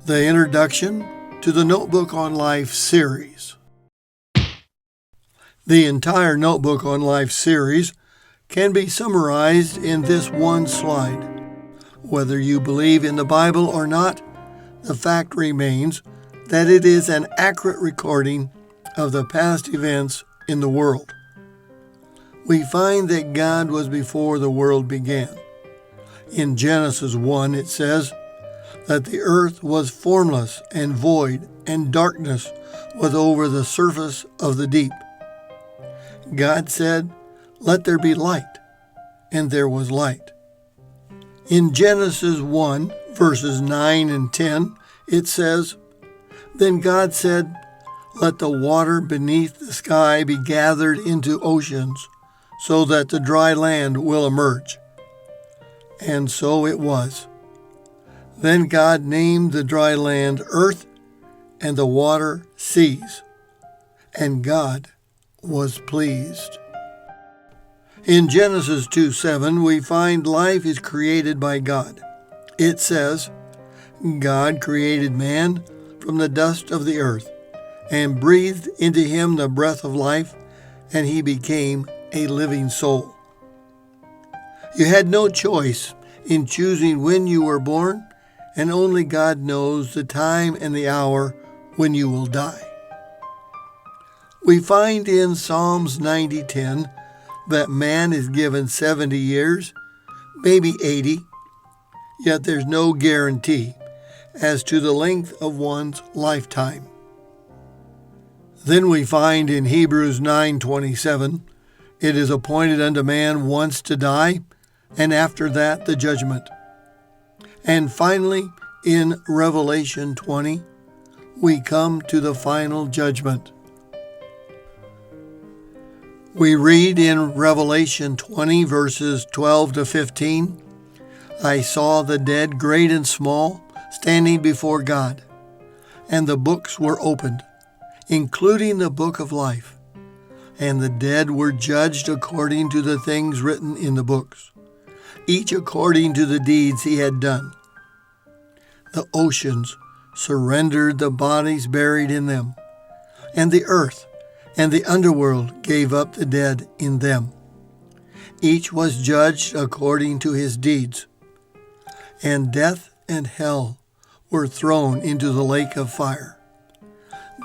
The introduction to the Notebook on Life series. The entire Notebook on Life series can be summarized in this one slide. Whether you believe in the Bible or not, the fact remains that it is an accurate recording of the past events in the world. We find that God was before the world began. In Genesis 1, it says that the earth was formless and void, and darkness was over the surface of the deep. God said, "Let there be light," and there was light. In Genesis 1, verses 9 and 10, it says, "Then God said, 'Let the water beneath the sky be gathered into oceans, so that the dry land will emerge.' And so it was. Then God named the dry land earth and the water seas, and God was pleased." In Genesis 2:7, we find life is created by God. It says, "God created man from the dust of the earth and breathed into him the breath of life, and he became a living soul." You had no choice in choosing when you were born, and only God knows the time and the hour when you will die. We find in Psalms 90:10 that man is given 70 years, maybe 80, yet there's no guarantee as to the length of one's lifetime. Then we find in Hebrews 9:27, "It is appointed unto man once to die, and after that the judgment." And finally, in Revelation 20, we come to the final judgment. We read in Revelation 20, verses 12 to 15, "I saw the dead, great and small, standing before God, and the books were opened, including the book of life. And the dead were judged according to the things written in the books, each according to the deeds he had done. The oceans surrendered the bodies buried in them, and the earth and the underworld gave up the dead in them. Each was judged according to his deeds. And death and hell were thrown into the lake of fire.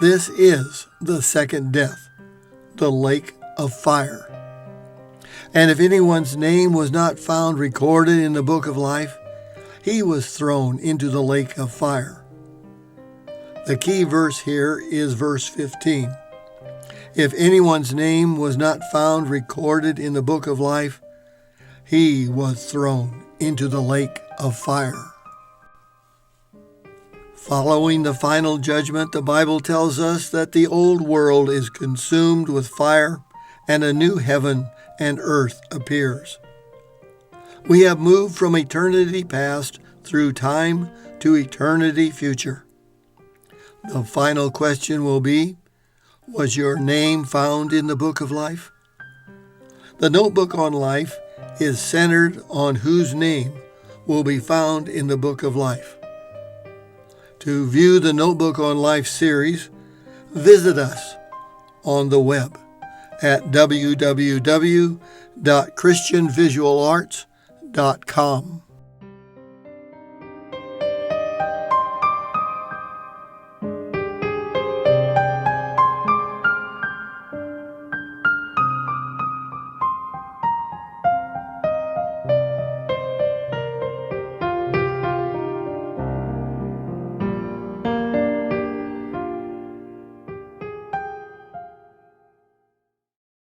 This is the second death, the lake of fire. And if anyone's name was not found recorded in the book of life, he was thrown into the lake of fire." The key verse here is verse 15. If anyone's name was not found recorded in the book of life, he was thrown into the lake of fire. Following the final judgment, the Bible tells us that the old world is consumed with fire and a new heaven and earth appears. We have moved from eternity past through time to eternity future. The final question will be, was your name found in the book of life? The Notebook on Life is centered on whose name will be found in the book of life. To view the Notebook on Life series, visit us on the web at www.christianvisualarts.com.